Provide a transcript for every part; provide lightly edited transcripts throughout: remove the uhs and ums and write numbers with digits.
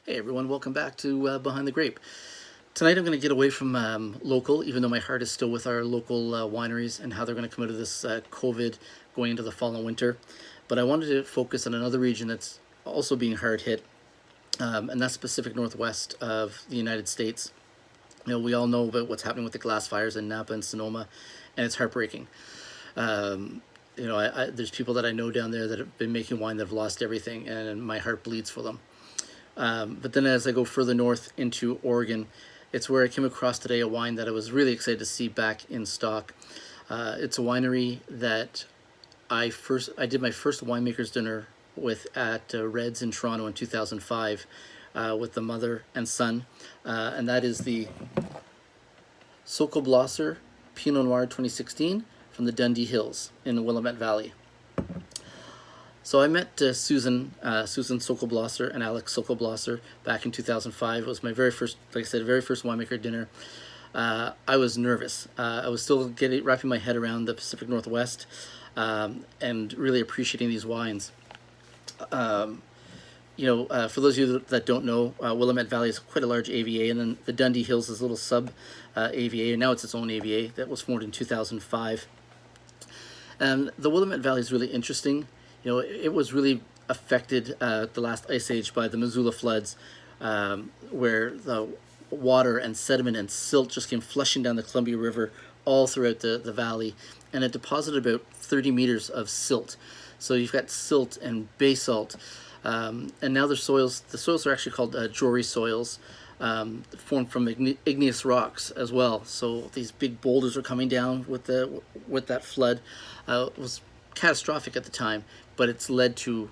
Hey everyone, welcome back to Behind the Grape. Tonight I'm going to get away from local, even though my heart is still with our local wineries and how they're going to come out of this COVID going into the fall and winter. But I wanted to focus on another region that's also being hard hit, and that's Pacific Northwest of the United States. You know, we all know about what's happening with the glass fires in Napa and Sonoma, and it's heartbreaking. There's people that I know down there that have been making wine that have lost everything, and my heart bleeds for them. But then as I go further north into Oregon, it's where I came across today a wine that I was really excited to see back in stock. It's a winery that I did my first winemaker's dinner with at Reds in Toronto in 2005 with the mother and son, and that is the Sokolblosser Pinot Noir 2016 from the Dundee Hills in the Willamette Valley. So I met Susan Sokolblosser and Alex Sokolblosser back in 2005. It was my very first, like I said, very first winemaker dinner. I was nervous. I was still wrapping my head around the Pacific Northwest and really appreciating these wines. For those of you that don't know, Willamette Valley is quite a large AVA, and then the Dundee Hills is a little sub AVA, and now it's its own AVA that was formed in 2005. And the Willamette Valley is really interesting. You know, it was really affected the last ice age by the Missoula floods, where the water and sediment and silt just came flushing down the Columbia River all throughout the valley, and it deposited about 30 meters of silt. So you've got silt and basalt, and now the soils are actually called Jory soils, formed from igneous rocks as well. So these big boulders are coming down with that flood. It was catastrophic at the time, but it's led to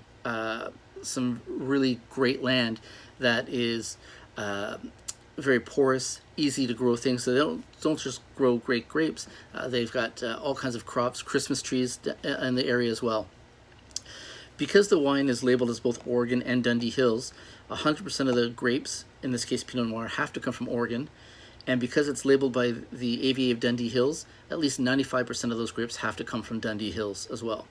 some really great land that is very porous, easy to grow things. So they don't just grow great grapes. They've got all kinds of crops, Christmas trees in the area as well. Because the wine is labeled as both Oregon and Dundee Hills, 100% of the grapes, in this case Pinot Noir, have to come from Oregon. And because it's labeled by the AVA of Dundee Hills, at least 95% of those grapes have to come from Dundee Hills as well.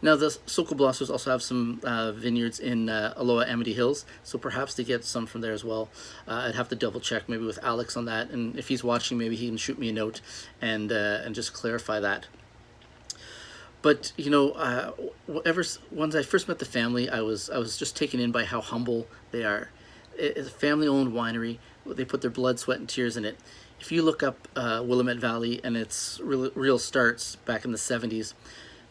Now, the Sokolblossers also have some vineyards in Aloha Amity Hills, so perhaps they get some from there as well. I'd have to double check maybe with Alex on that, and if he's watching, maybe he can shoot me a note and just clarify that. But once I first met the family, I was just taken in by how humble they are. It's a family-owned winery. They put their blood, sweat, and tears in it. If you look up Willamette Valley and its real starts back in the 70s,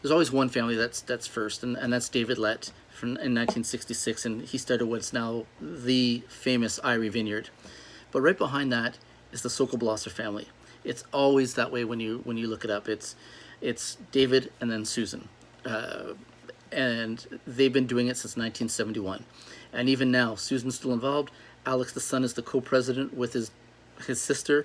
there's always one family that's first, and that's David Lett in 1966, and he started what's now the famous Eyrie Vineyard. But right behind that is the Sokolblosser family. It's always that way when you look it up. It's David and then Susan, and they've been doing it since 1971. And even now, Susan's still involved. Alex, the son, is the co-president with his sister,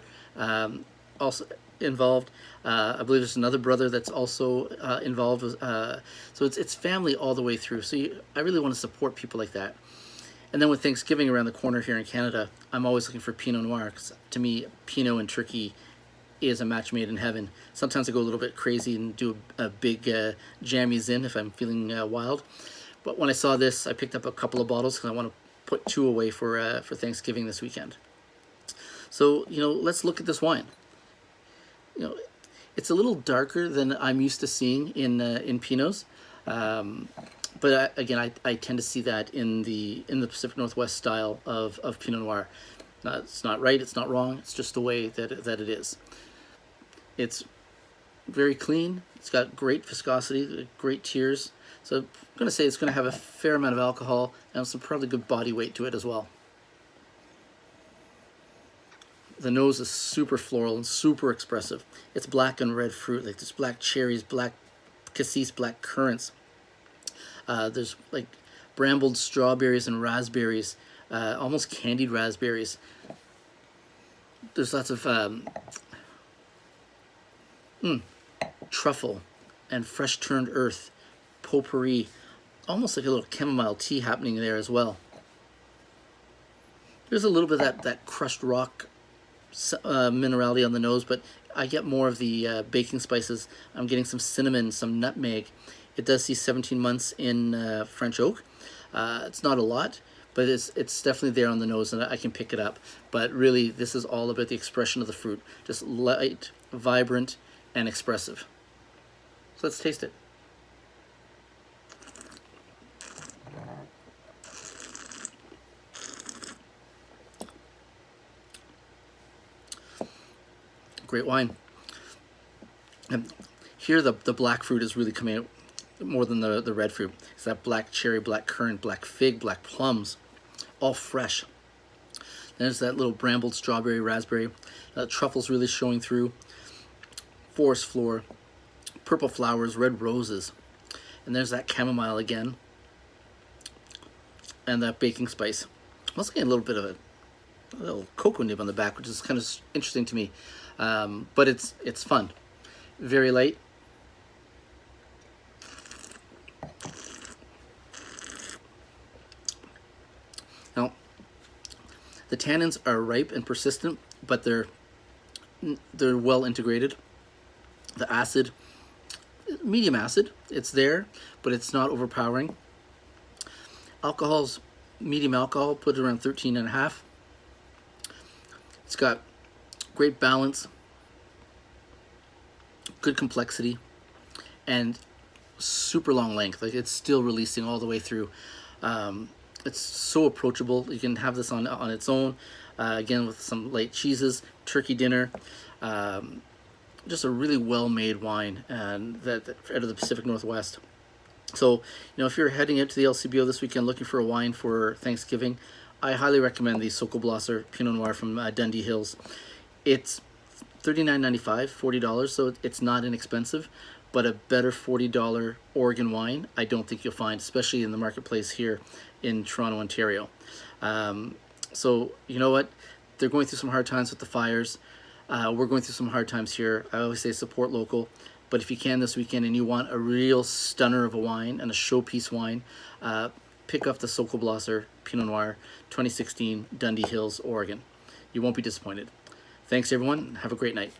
also involved. I believe there's another brother that's also involved. So it's family all the way through. So I really want to support people like that. And then with Thanksgiving around the corner here in Canada, I'm always looking for Pinot Noir, because to me, Pinot and turkey is a match made in heaven. Sometimes I go a little bit crazy and do a big jammy zin if I'm feeling wild. But when I saw this, I picked up a couple of bottles because I want to put 2 away for Thanksgiving this weekend. So, let's look at this wine. It's a little darker than I'm used to seeing in Pinots. But again, I tend to see that in the Pacific Northwest style of Pinot Noir. It's not right, it's not wrong, it's just the way that it is. It's very clean, it's got great viscosity, great tears. So I'm going to say it's going to have a fair amount of alcohol and some probably good body weight to it as well. The nose is super floral and super expressive. It's black and red fruit, like there's black cherries, black cassis, black currants. There's like brambled strawberries and raspberries, almost candied raspberries. There's lots of truffle and fresh turned earth, potpourri, almost like a little chamomile tea happening there as well. There's a little bit of that crushed rock minerality on the nose, but I get more of the baking spices. I'm getting some cinnamon, some nutmeg. It does see 17 months in French oak. It's not a lot, but it's definitely there on the nose, and I can pick it up. But really, this is all about the expression of the fruit, just light, vibrant, and expressive. So let's taste it. Great wine. And here the black fruit is really coming out more than the red fruit. It's that black cherry, black currant, black fig, black plums, all fresh. There's that little brambled strawberry, raspberry. Truffles really showing through. Forest floor, purple flowers, red roses. And there's that chamomile again. And that baking spice. I'm also getting a little bit of a little cocoa nib on the back, which is kind of interesting to me. But it's fun. Very light. Now, the tannins are ripe and persistent, but they're well integrated. The acid, medium acid, it's there, but it's not overpowering. Alcohol's medium alcohol, put it around 13.5. It's got great balance, good complexity, and super long length. Like, it's still releasing all the way through. It's so approachable. You can have this on its own, again with some light cheeses, turkey dinner. Just a really well-made wine, and that out of the Pacific Northwest. So, if you're heading out to the LCBO this weekend looking for a wine for Thanksgiving, I highly recommend the Socolblosser Pinot Noir from Dundee Hills. It's $39.95, $40, so it's not inexpensive, but a better $40 Oregon wine I don't think you'll find, especially in the marketplace here in Toronto, Ontario. So you know what? They're going through some hard times with the fires. We're going through some hard times here. I always say support local, but if you can this weekend and you want a real stunner of a wine and a showpiece wine, pick up the Socolblosser Pinot Noir 2016 Dundee Hills, Oregon. You won't be disappointed. Thanks everyone. Have a great night.